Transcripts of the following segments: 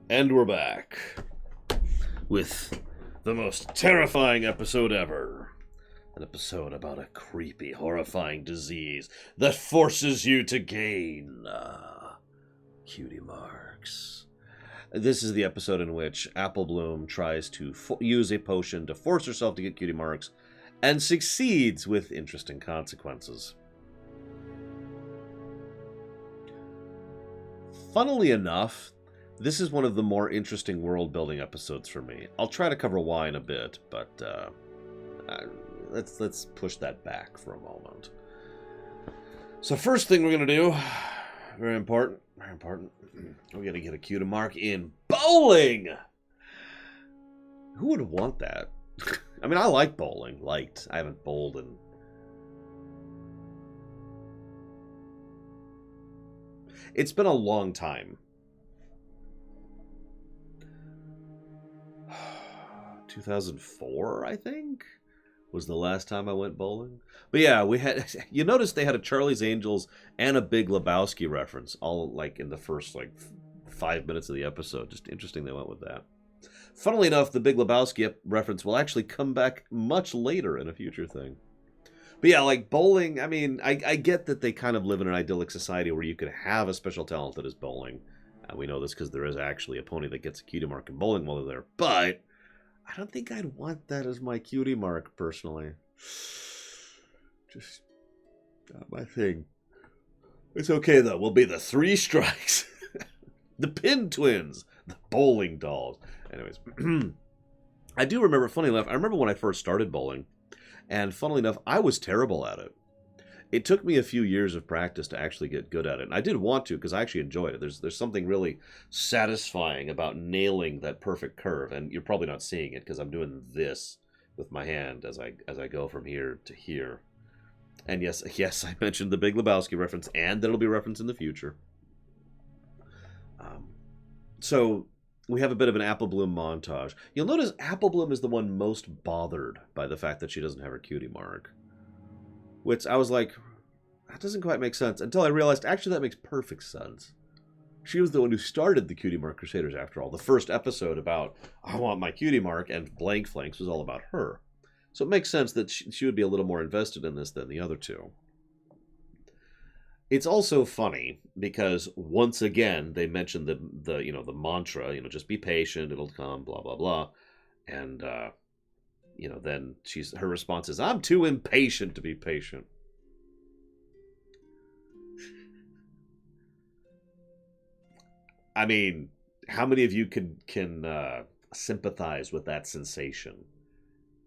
And we're back with the most terrifying episode ever. An episode about a creepy, horrifying disease that forces you to gain cutie marks. This is the episode in which Apple Bloom tries to use a potion to force herself to get cutie marks and succeeds with interesting consequences. Funnily enough, this is one of the more interesting world-building episodes for me. I'll try to cover why in a bit, but let's push that back for a moment. So first thing we're going to do, very important, we're going to get a cutie mark in bowling! Who would want that? I mean, I like bowling. I haven't bowled in... It's been a long time. 2004, I think, was the last time I went bowling. But yeah, we had... You notice they had a Charlie's Angels and a Big Lebowski reference, all in the first 5 minutes of the episode. Just interesting they went with that. Funnily enough, the Big Lebowski reference will actually come back much later in a future thing. But yeah, bowling, I mean, I get that they kind of live in an idyllic society where you could have a special talent that is bowling. We know this because there is actually a pony that gets a cutie mark in bowling while they're there. But I don't think I'd want that as my cutie mark, personally. Just not my thing. It's okay, though. We'll be the Three Strikes. The Pin Twins. The Bowling Dolls. Anyways. I do remember, funny enough, I remember when I first started bowling. And funnily enough, I was terrible at it. It took me a few years of practice to actually get good at it. And I did want to, because I actually enjoyed it. There's something really satisfying about nailing that perfect curve. And you're probably not seeing it, because I'm doing this with my hand as I go from here to here. And yes, I mentioned the Big Lebowski reference, and that'll be referenced in the future. So... we have a bit of an Apple Bloom montage. You'll notice Apple Bloom is the one most bothered by the fact that she doesn't have her cutie mark. Which I was like, that doesn't quite make sense. Until I realized, actually, that makes perfect sense. She was the one who started the Cutie Mark Crusaders, after all. The first episode about, I want my cutie mark, and Blank Flanks was all about her. So it makes sense that she would be a little more invested in this than the other two. It's also funny because once again they mention the mantra, just be patient, it'll come, blah blah blah, and then her response is, I'm too impatient to be patient. I mean, how many of you can sympathize with that sensation?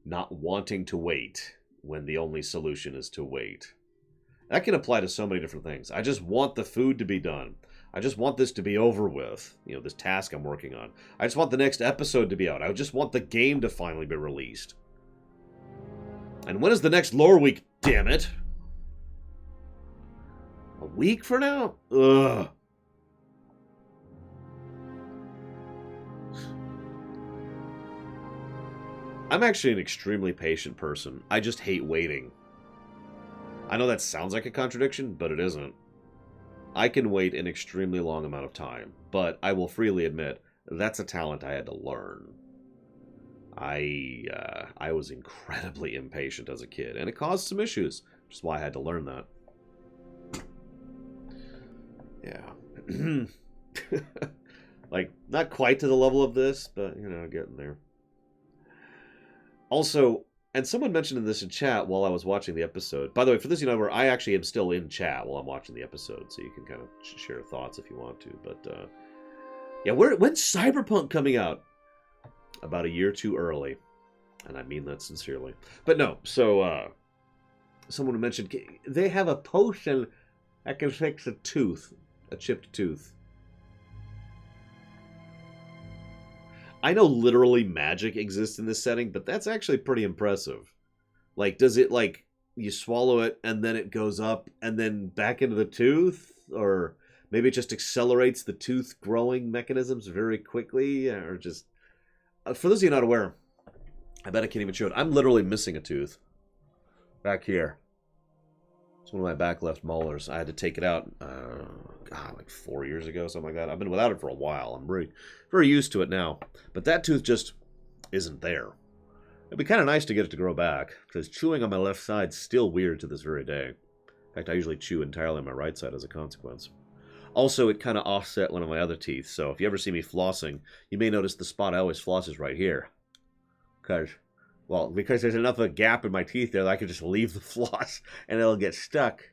Not wanting to wait when the only solution is to wait. That can apply to so many different things. I just want the food to be done. I just want this to be over with. This task I'm working on. I just want the next episode to be out. I just want the game to finally be released. And when is the next lore week, damn it? A week for now? Ugh. I'm actually an extremely patient person. I just hate waiting. I know that sounds like a contradiction, but it isn't. I can wait an extremely long amount of time, but I will freely admit, that's a talent I had to learn. I was incredibly impatient as a kid, and it caused some issues, which is why I had to learn that. Yeah. Not quite to the level of this, but, getting there. Also... and someone mentioned this in chat while I was watching the episode. By the way, for this, where I actually am still in chat while I'm watching the episode, so you can kind of share thoughts if you want to. But, yeah, when's Cyberpunk coming out? About a year too early. And I mean that sincerely. But no, so, someone mentioned, they have a potion that can fix a tooth. A chipped tooth. I know literally magic exists in this setting, but that's actually pretty impressive. Does it, you swallow it, and then it goes up, and then back into the tooth? Or maybe it just accelerates the tooth growing mechanisms very quickly? Or just... for those of you not aware, I bet I can't even show it. I'm literally missing a tooth. Back here. It's one of my back left molars. I had to take it out, God, like 4 years ago, something like that. I've been without it for a while. I'm very, very used to it now. But that tooth just isn't there. It'd be kind of nice to get it to grow back, because chewing on my left side's still weird to this very day. In fact, I usually chew entirely on my right side as a consequence. Also, it kind of offset one of my other teeth, so if you ever see me flossing, you may notice the spot I always floss is right here. Because there's enough of a gap in my teeth there that I could just leave the floss, and it'll get stuck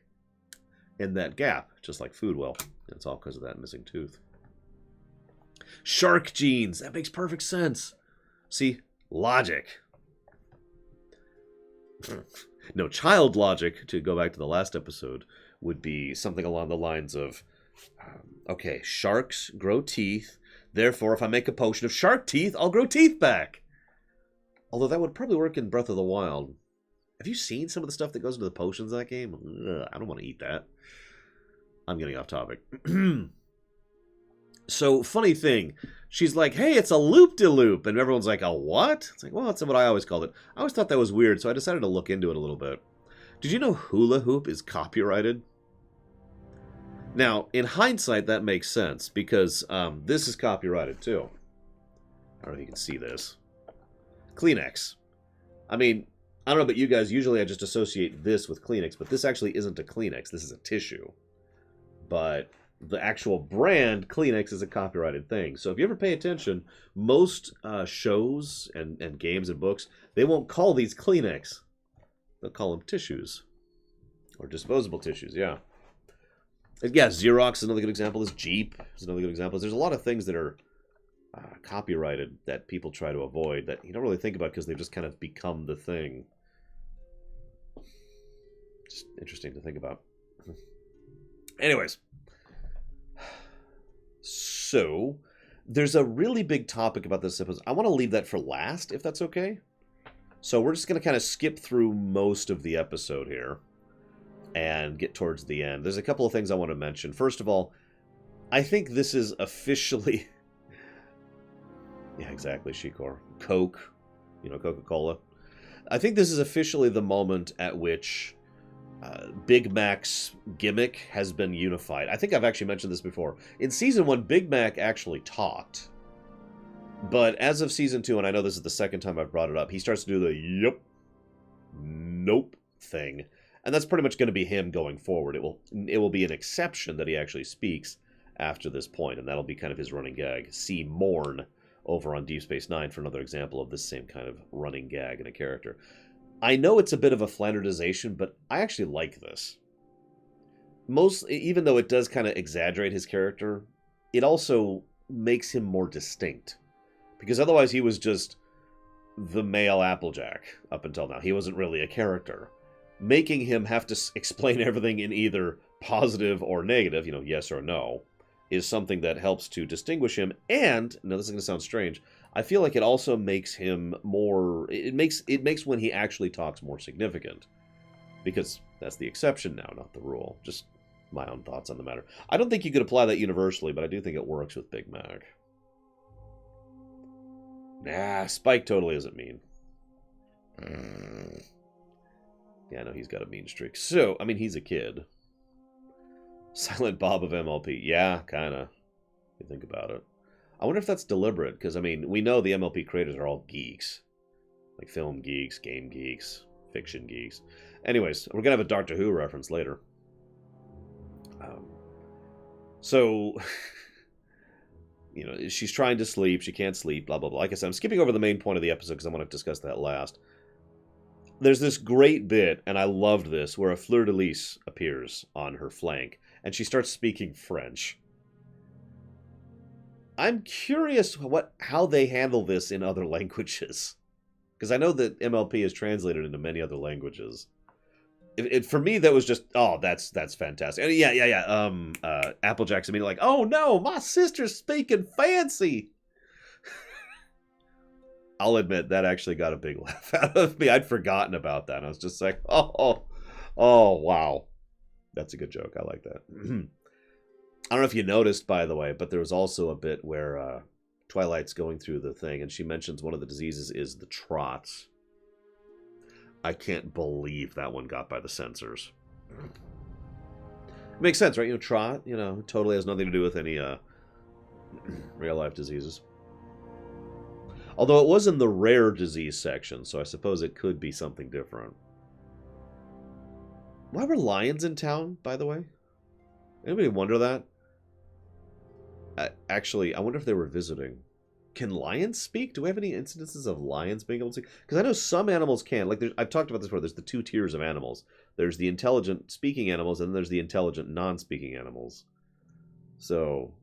in that gap, just like food will. It's all because of that missing tooth. Shark genes! That makes perfect sense. See? Logic. No, child logic, to go back to the last episode, would be something along the lines of, okay, sharks grow teeth, therefore if I make a potion of shark teeth, I'll grow teeth back. Although that would probably work in Breath of the Wild. Have you seen some of the stuff that goes into the potions in that game? Ugh, I don't want to eat that. I'm getting off topic. So, funny thing, she's like, hey, it's a loop-de-loop. And everyone's like, a what? It's like, well, that's what I always called it. I always thought that was weird, so I decided to look into it a little bit. Did you know hula hoop is copyrighted? Now, in hindsight, that makes sense, because this is copyrighted, too. I don't know if you can see this. Kleenex. I mean, I don't know about you guys. Usually I just associate this with Kleenex, but this actually isn't a Kleenex. This is a tissue. But the actual brand, Kleenex, is a copyrighted thing. So if you ever pay attention, most shows and games and books, they won't call these Kleenex. They'll call them tissues. Or disposable tissues, yeah. Yeah, Xerox is another good example. This Jeep is another good example. There's a lot of things that are copyrighted that people try to avoid that you don't really think about because they've just kind of become the thing. Just interesting to think about. Anyways. So, there's a really big topic about this episode. I want to leave that for last, if that's okay. So we're just going to kind of skip through most of the episode here and get towards the end. There's a couple of things I want to mention. First of all, I think this is officially... Yeah, exactly, Shikor. Coke. You know, Coca-Cola. I think this is officially the moment at which Big Mac's gimmick has been unified. I think I've actually mentioned this before. In Season 1, Big Mac actually talked. But as of Season 2, and I know this is the second time I've brought it up, he starts to do the yep, nope thing. And that's pretty much going to be him going forward. It will be an exception that he actually speaks after this point, and that'll be kind of his running gag. See Morn over on Deep Space Nine for another example of this same kind of running gag in a character. I know it's a bit of a Flanderization, but I actually like this. Even though it does kind of exaggerate his character, it also makes him more distinct. Because otherwise he was just the male Applejack up until now. He wasn't really a character. Making him have to explain everything in either positive or negative, yes or no, is something that helps to distinguish him. And, now this is going to sound strange, I feel like it also makes him more... It makes when he actually talks more significant. Because that's the exception now, not the rule. Just my own thoughts on the matter. I don't think you could apply that universally, but I do think it works with Big Mac. Nah, Spike totally isn't mean. Yeah, I know he's got a mean streak. So, I mean, he's a kid. Silent Bob of MLP. Yeah, kind of. If you think about it. I wonder if that's deliberate, because, I mean, we know the MLP creators are all geeks. Like film geeks, game geeks, fiction geeks. Anyways, we're going to have a Doctor Who reference later. So, she's trying to sleep, she can't sleep, blah, blah, blah. Like I said, I'm skipping over the main point of the episode because I want to discuss that last. There's this great bit, and I loved this, where a fleur-de-lis appears on her flank, and she starts speaking French. I'm curious how they handle this in other languages. Because I know that MLP is translated into many other languages. For me, that was just, oh, that's fantastic. And yeah. Applejack's immediately like, oh no, my sister's speaking fancy. I'll admit, that actually got a big laugh out of me. I'd forgotten about that. I was just like, oh, wow. That's a good joke. I like that. I don't know if you noticed, by the way, but there was also a bit where Twilight's going through the thing, and she mentions one of the diseases is the trots. I can't believe that one got by the censors. Makes sense, right? Trot, totally has nothing to do with any real-life diseases. Although it was in the rare disease section, so I suppose it could be something different. Why were lions in town, by the way? Anybody wonder that? Actually, I wonder if they were visiting. Can lions speak? Do we have any incidences of lions being able to speak? Because I know some animals can. Like, I've talked about this before. There's the 2 tiers of animals. There's the intelligent speaking animals, and then there's the intelligent non-speaking animals. So,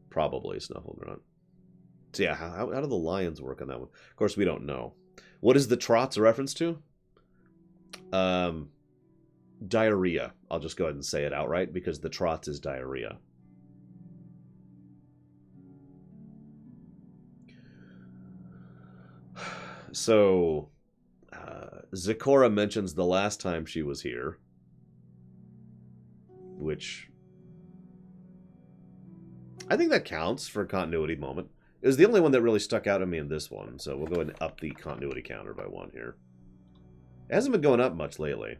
probably Snufflegrunt. So yeah, how do the lions work on that one? Of course, we don't know. What is the trots a reference to? Diarrhea. I'll just go ahead and say it outright, because the trots is diarrhea. So, Zecora mentions the last time she was here, which I think that counts for a continuity moment. It was the only one that really stuck out to me in this one, so we'll go ahead and up the continuity counter by 1 here. It hasn't been going up much lately.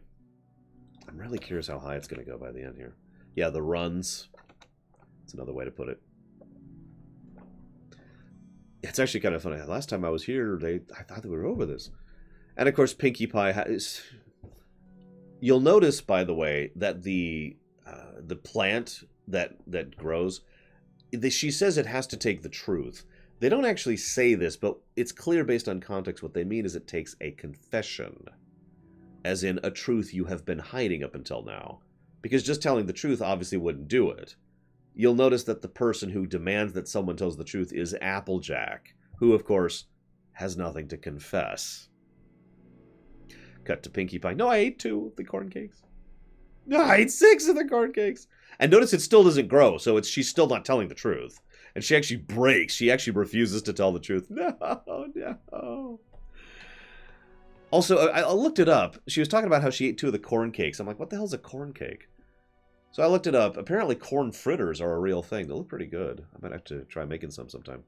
I'm really curious how high it's going to go by the end here. Yeah, the runs. That's another way to put it. It's actually kind of funny. Last time I was here, I thought they were over this. And of course, Pinkie Pie has... You'll notice, by the way, that the plant that grows, she says it has to take the truth. They don't actually say this, but it's clear based on context what they mean is it takes a confession. As in a truth you have been hiding up until now. Because just telling the truth obviously wouldn't do it. You'll notice that the person who demands that someone tells the truth is Applejack, who, of course, has nothing to confess. Cut to Pinkie Pie. No, I ate 2 of the corn cakes. No, I ate 6 of the corn cakes. And notice it still doesn't grow, so she's still not telling the truth. And she actually breaks. She actually refuses to tell the truth. No, no. Also, I looked it up. She was talking about how she ate 2 of the corn cakes. I'm like, what the hell's a corn cake? So I looked it up. Apparently corn fritters are a real thing. They look pretty good. I might have to try making some sometime.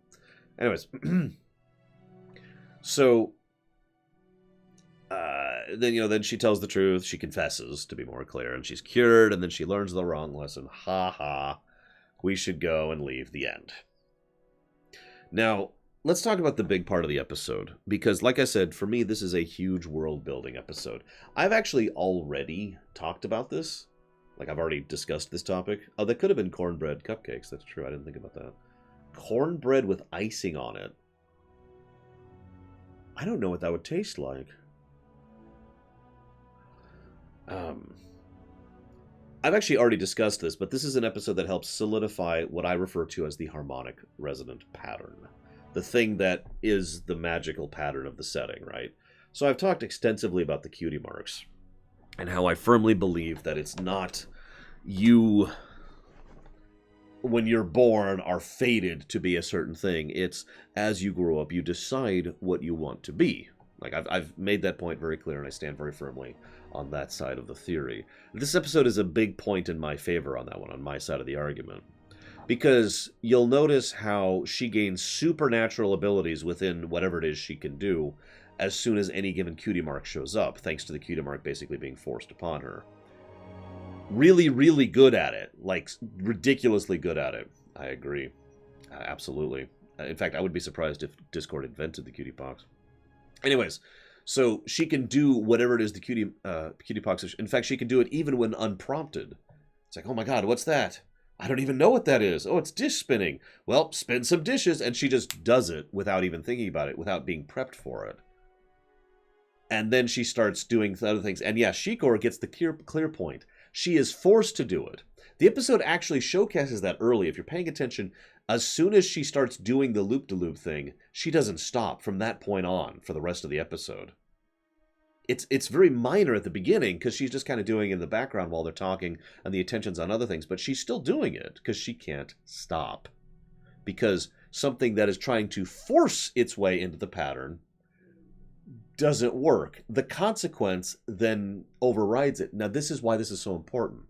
Anyways. So, then she tells the truth. She confesses, to be more clear. And she's cured, and then she learns the wrong lesson. Ha ha. We should go and leave the end. Now, let's talk about the big part of the episode. Because, like I said, for me, this is a huge world-building episode. I've actually already talked about this. Like, I've already discussed this topic. Oh, that could have been cornbread cupcakes. That's true. I didn't think about that. Cornbread with icing on it. I don't know what that would taste like. I've actually already discussed this, but this is an episode that helps solidify what I refer to as the harmonic resonant pattern. The thing that is the magical pattern of the setting, right? So I've talked extensively about the cutie marks. And how I firmly believe that it's not you, when you're born, are fated to be a certain thing. It's as you grow up, you decide what you want to be. Like, I've made that point very clear, and I stand very firmly on that side of the theory. This episode is a big point in my favor on that one, on my side of the argument. Because you'll notice how she gains supernatural abilities within whatever it is she can do, as soon as any given cutie mark shows up, thanks to the cutie mark basically being forced upon her. Really, really good at it. Like, ridiculously good at it. I agree. Absolutely. In fact, I would be surprised if Discord invented the cutie pox. Anyways, so she can do whatever it is the cutie pox is. In fact, she can do it even when unprompted. It's like, oh my god, what's that? I don't even know what that is. Oh, it's dish spinning. Well, spin some dishes. And she just does it without even thinking about it, without being prepped for it. And then she starts doing other things. And yeah, Shikor gets the clear point. She is forced to do it. The episode actually showcases that early. If you're paying attention, as soon as she starts doing the loop-de-loop thing, she doesn't stop from that point on for the rest of the episode. It's very minor at the beginning because she's just kind of doing it in the background while they're talking and the attention's on other things. But she's still doing it because she can't stop. Because something that is trying to force its way into the pattern doesn't work. The consequence then overrides it. Now, this is why this is so important.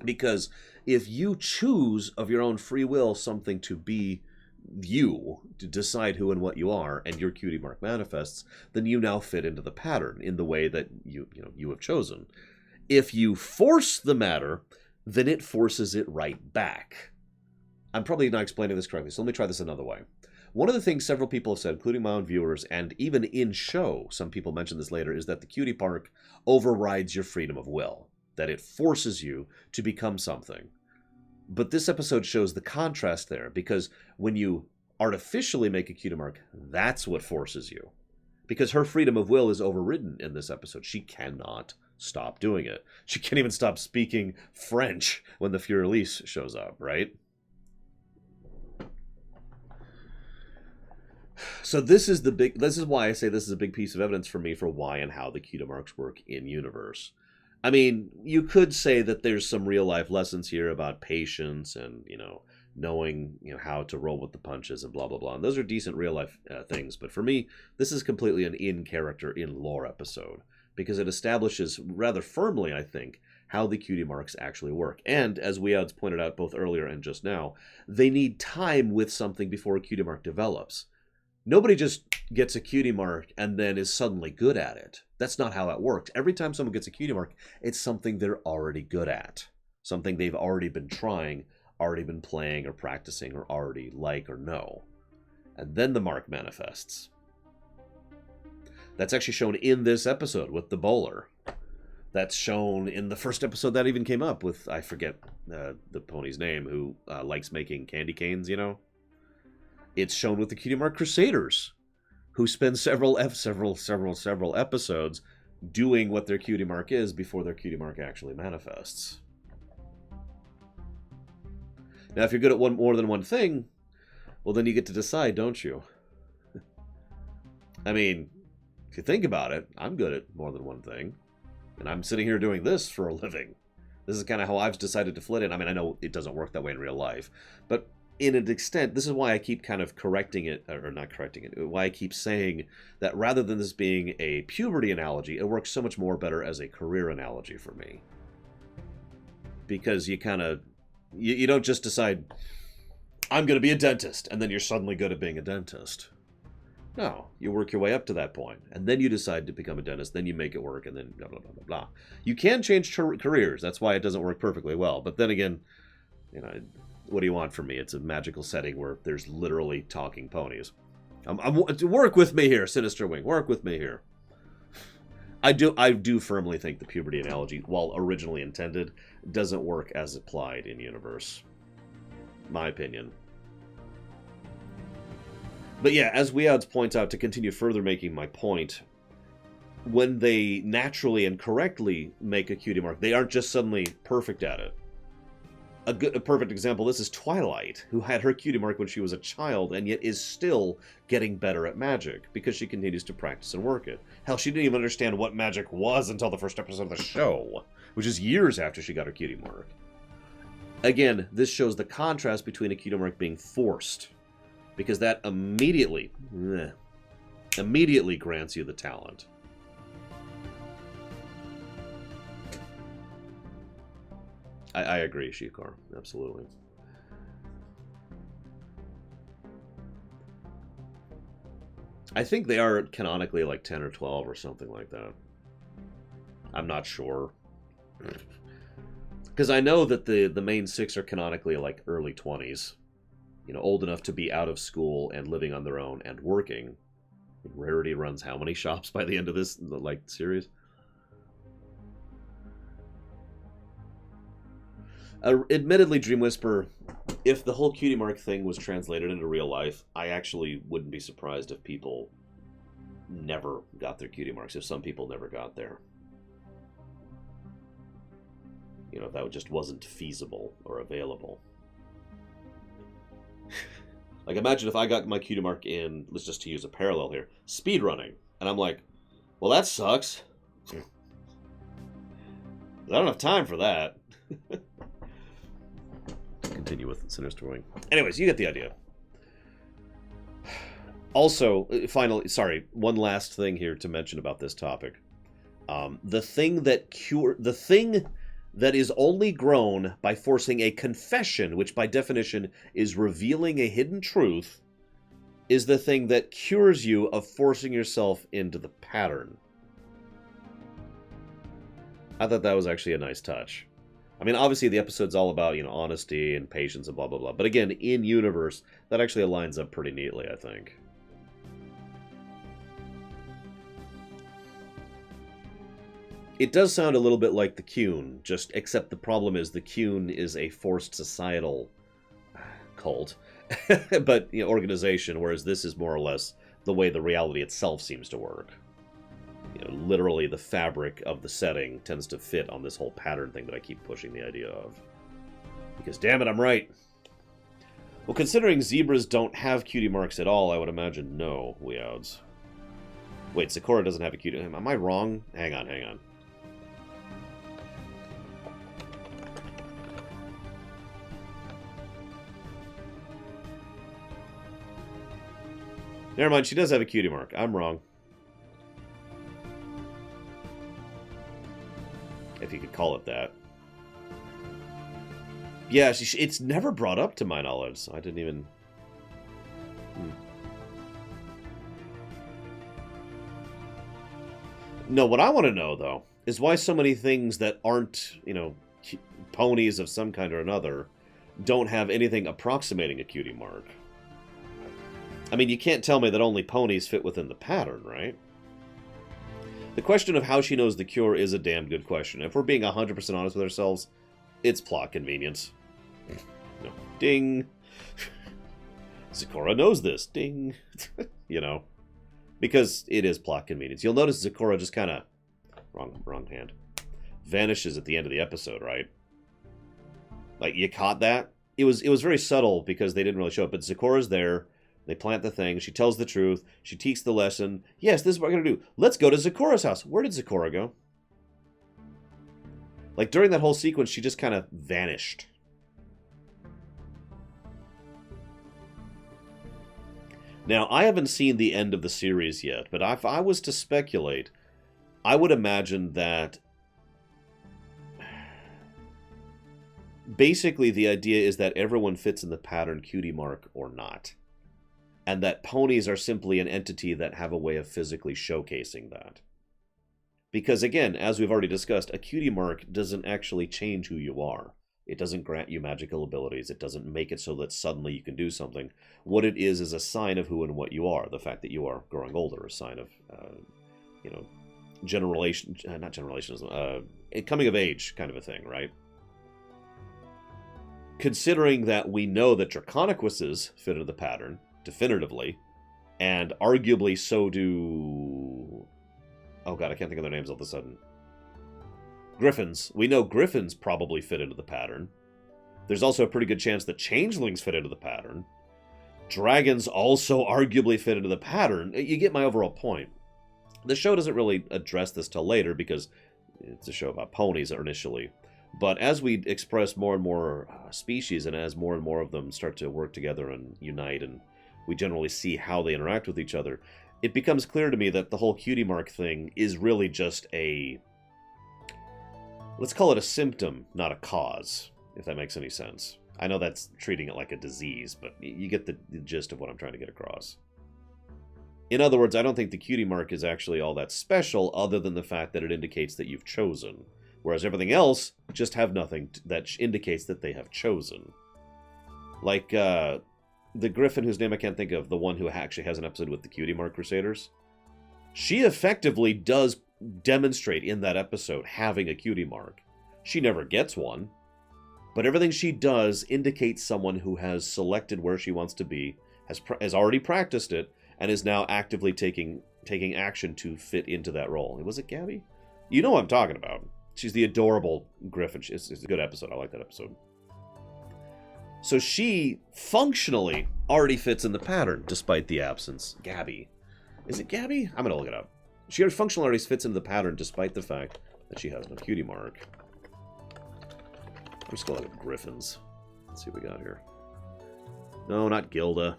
Because if you choose of your own free will something to be you to decide who and what you are, and your cutie mark manifests, then you now fit into the pattern in the way that you have chosen. If you force the matter, then it forces it right back. I'm probably not explaining this correctly, so let me try this another way. One of the things several people have said, including my own viewers, and even in show, some people mention this later, is that the cutie mark overrides your freedom of will, that it forces you to become something. But this episode shows the contrast there, because when you artificially make a cutie mark, that's what forces you. Because her freedom of will is overridden in this episode. She cannot stop doing it. She can't even stop speaking French when the Furelise shows up, right? So this is why I say this is a big piece of evidence for me for why and how the cutie marks work in universe. I mean, you could say that there's some real life lessons here about patience and, knowing, how to roll with the punches and blah, blah, blah. And those are decent real life things. But for me, this is completely an in character, in lore episode, because it establishes rather firmly, I think, how the cutie marks actually work. And as Weouds pointed out both earlier and just now, they need time with something before a cutie mark develops. Nobody just gets a cutie mark and then is suddenly good at it. That's not how it works. Every time someone gets a cutie mark, it's something they're already good at. Something they've already been trying, already been playing or practicing, or already like or know. And then the mark manifests. That's actually shown in this episode with the bowler. That's shown in the first episode that even came up with, I forget the pony's name, who likes making candy canes, It's shown with the cutie mark crusaders, who spend several episodes doing what their cutie mark is before their cutie mark actually manifests. Now, if you're good at more than one thing, well, then you get to decide, don't you? I mean, if you think about it, I'm good at more than one thing, and I'm sitting here doing this for a living. This is kind of how I've decided to fit in. I mean, I know it doesn't work that way in real life, but in an extent, this is why I keep kind of correcting it, or not correcting it, why I keep saying that rather than this being a puberty analogy, it works so much more better as a career analogy for me. Because you kind of, you don't just decide, I'm going to be a dentist, and then you're suddenly good at being a dentist. No, you work your way up to that point, and then you decide to become a dentist, then you make it work, and then blah, blah, blah, blah, blah. You can change careers, that's why it doesn't work perfectly well, but then again, what do you want from me? It's a magical setting where there's literally talking ponies. Work with me here, Sinister Wing. Work with me here. I do firmly think the puberty analogy, while originally intended, doesn't work as applied in universe. My opinion. But yeah, as Weouds points out, to continue further making my point, when they naturally and correctly make a cutie mark, they aren't just suddenly perfect at it. A perfect example of this is Twilight, who had her cutie mark when she was a child, and yet is still getting better at magic, because she continues to practice and work it. Hell, she didn't even understand what magic was until the first episode of the show, which is years after she got her cutie mark. Again, this shows the contrast between a cutie mark being forced, because that immediately grants you the talent. I agree, Shikar. Absolutely. I think they are canonically like 10 or 12 or something like that. I'm not sure. Because I know that the main 6 are canonically like early 20s. Old enough to be out of school and living on their own and working. Rarity runs how many shops by the end of this series? Admittedly, Dream Whisper, if the whole cutie mark thing was translated into real life, I actually wouldn't be surprised if people never got their cutie marks, if some people never got there. That just wasn't feasible or available. Imagine if I got my cutie mark in, let's just to use a parallel here, speedrunning, and I'm like, well, that sucks. I don't have time for that. Continue with Sinister Wing. Anyways, you get the idea. Also, finally, sorry, one last thing here to mention about this topic. The thing that is only grown by forcing a confession, which by definition is revealing a hidden truth, is the thing that cures you of forcing yourself into the pattern. I thought that was actually a nice touch. I mean, obviously the episode's all about, honesty and patience and blah, blah, blah. But again, in universe, that actually aligns up pretty neatly, I think. It does sound a little bit like the Cutie, except the problem is the Cutie is a forced societal cult, but organization, whereas this is more or less the way the reality itself seems to work. Literally the fabric of the setting tends to fit on this whole pattern thing that I keep pushing the idea of. Because damn it, I'm right. Well, considering zebras don't have cutie marks at all, I would imagine no, Weouds. Wait, Sakura doesn't have a cutie. Am I wrong? Hang on. Never mind, she does have a cutie mark. I'm wrong. If you could call it that. Yeah, it's never brought up to my knowledge, so I didn't even... No, what I want to know, though, is why so many things that aren't, ponies of some kind or another don't have anything approximating a cutie mark. I mean, you can't tell me that only ponies fit within the pattern, right? The question of how she knows the cure is a damn good question. If we're being 100% honest with ourselves, it's plot convenience. No. Ding. Sakura knows this. Ding. Because it is plot convenience. You'll notice Sakura just kind of... Wrong hand. Vanishes at the end of the episode, right? Like, you caught that? It was very subtle because they didn't really show it, but Sakura's there. They plant the thing. She tells the truth. She teaches the lesson. Yes, this is what we're going to do. Let's go to Sakura's house. Where did Sakura go? Like, during that whole sequence, she just kind of vanished. Now, I haven't seen the end of the series yet, but if I was to speculate, I would imagine that basically the idea is that everyone fits in the pattern cutie mark or not. And that ponies are simply an entity that have a way of physically showcasing that. Because again, as we've already discussed, a cutie mark doesn't actually change who you are. It doesn't grant you magical abilities. It doesn't make it so that suddenly you can do something. What it is a sign of who and what you are. The fact that you are growing older, a sign of, coming of age kind of a thing, right? Considering that we know that Draconequuses fit into the pattern, definitively, and arguably so do... Oh god, I can't think of their names all of a sudden. Griffins. We know Griffins probably fit into the pattern. There's also a pretty good chance that Changelings fit into the pattern. Dragons also arguably fit into the pattern. You get my overall point. The show doesn't really address this till later because it's a show about ponies initially. But as we express more and more species and as more and more of them start to work together and unite and we generally see how they interact with each other, it becomes clear to me that the whole cutie mark thing is really just a... Let's call it a symptom, not a cause, if that makes any sense. I know that's treating it like a disease, but you get the gist of what I'm trying to get across. In other words, I don't think the cutie mark is actually all that special other than the fact that it indicates that you've chosen. Whereas everything else just have nothing that indicates that they have chosen. Like, the Griffin whose name I can't think of, the one who actually has an episode with the Cutie Mark Crusaders, she effectively does demonstrate in that episode having a cutie mark. She never gets one, but everything she does indicates someone who has selected where she wants to be, has already practiced it, and is now actively taking action to fit into that role. Was it Gabby? You know what I'm talking about. She's the adorable Griffin. It's a good episode. I like that episode. So she functionally already fits in the pattern, despite the absence. Gabby. Is it Gabby? I'm going to look it up. She functionally already fits into the pattern, despite the fact that she has no cutie mark. I'm just calling it Griffins. Let's see what we got here. No, not Gilda.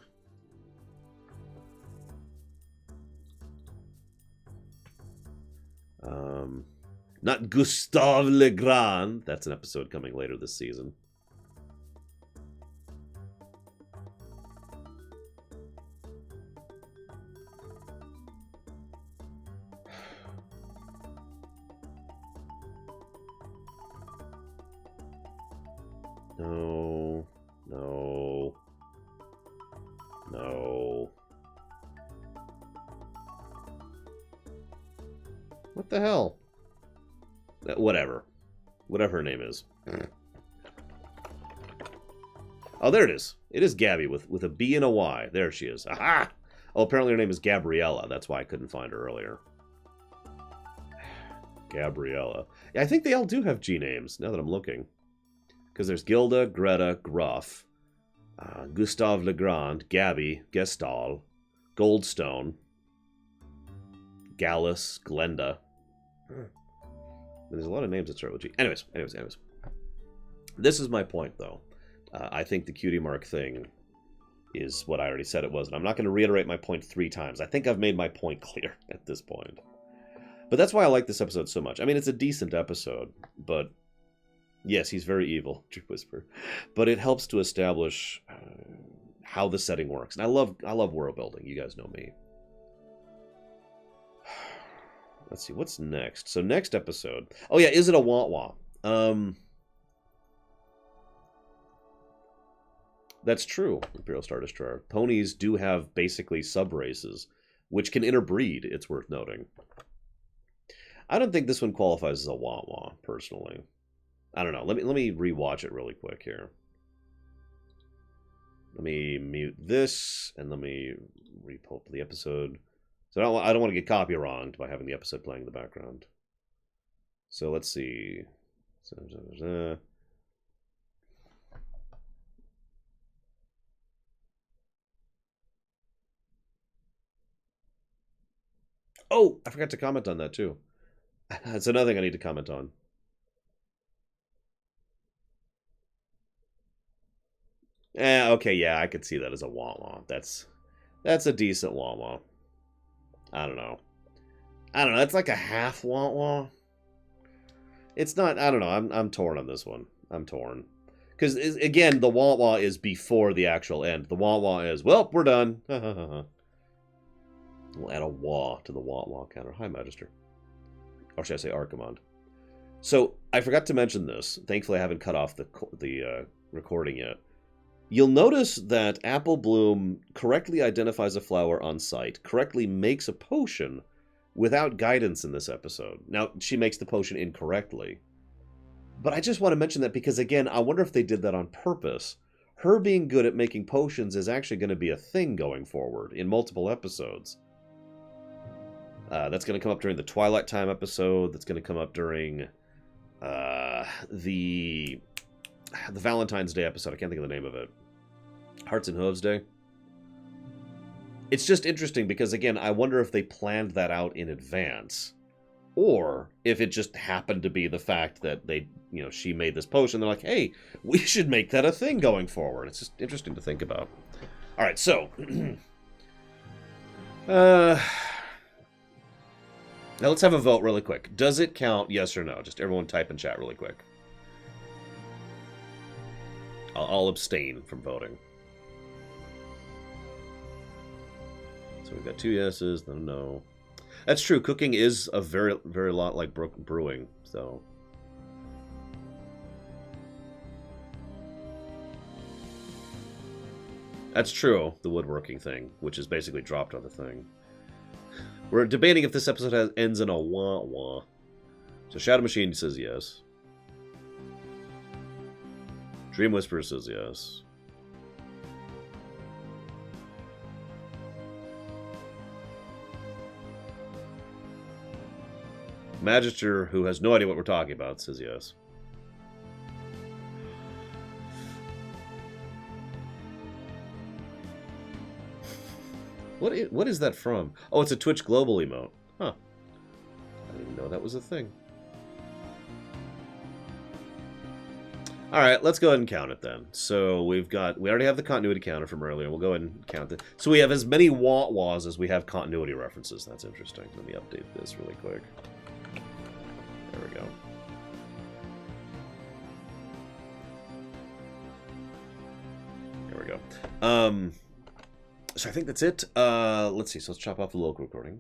Not Gustave Legrand. That's an episode coming later this season. No. No. No. What the hell? Whatever. Whatever her name is. Oh, there it is. It is Gabby with a B and a Y. There she is. Aha! Oh, apparently her name is Gabriella. That's why I couldn't find her earlier. Gabriella. Yeah, I think they all do have G names, now that I'm looking. Because there's Gilda, Greta, Gruff, Gustave Legrand, Gabby, Gestal, Goldstone, Gallus, Glenda. There's a lot of names that start with G. Anyways. This is my point, though. I think the cutie mark thing is what I already said it was, and I'm not going to reiterate my point 3 times. I think I've made my point clear at this point. But that's why I like this episode so much. I mean, it's a decent episode, but yes, he's very evil, Drew Whisper. But it helps to establish how the setting works. And I love world building. You guys know me. Let's see, what's next? So next episode. Oh yeah, is it a wah-wah? That's true, Imperial Star Destroyer. Ponies do have basically sub-races, which can interbreed, it's worth noting. I don't think this one qualifies as a wah-wah, personally. I don't know. Let me rewatch it really quick here. Let me mute this, and let me re-pull up the episode. So I don't want to get copy-wronged by having the episode playing in the background. So let's see. Oh, I forgot to comment on that too. That's another thing I need to comment on. Okay, yeah, I could see that as a wah-wah. That's a decent wah-wah. I don't know. It's like a half wah-wah. It's not, I don't know. I'm torn on this one. I'm torn. Because, again, the wah-wah is before the actual end. The wah-wah is, well, we're done. We'll add a wah to the wah-wah counter. Hi, Magister. Or should I say Archimond? So, I forgot to mention this. Thankfully, I haven't cut off the recording yet. You'll notice that Apple Bloom correctly identifies a flower on site, correctly makes a potion without guidance in this episode. Now, she makes the potion incorrectly. But I just want to mention that because, again, I wonder if they did that on purpose. Her being good at making potions is actually going to be a thing going forward in multiple episodes. That's going to come up during the Twilight Time episode. That's going to come up during the Valentine's Day episode. I can't think of the name of it. Hearts and Hooves Day. It's just interesting because, again, I wonder if they planned that out in advance. Or if it just happened to be the fact that they, she made this potion. They're like, hey, we should make that a thing going forward. It's just interesting to think about. All right, so. Now let's have a vote really quick. Does it count, yes or no? Just everyone type in chat really quick. I'll abstain from voting. So we've got 2 yeses, no, no. That's true. Cooking is a very, very lot like brewing, so. That's true, the woodworking thing, which is basically dropped on the thing. We're debating if this episode ends in a wah-wah. So Shadow Machine says yes. Dream Whisperer says yes. Magister, who has no idea what we're talking about, says yes. What is that from? Oh, it's a Twitch Global emote. Huh. I didn't know that was a thing. Alright, let's go ahead and count it then. So we already have the continuity counter from earlier. We'll go ahead and count it. So we have as many wah-wahs as we have continuity references. That's interesting. Let me update this really quick. There we we go. There we go. So I think that's it. Let's see. So let's chop off the local recording.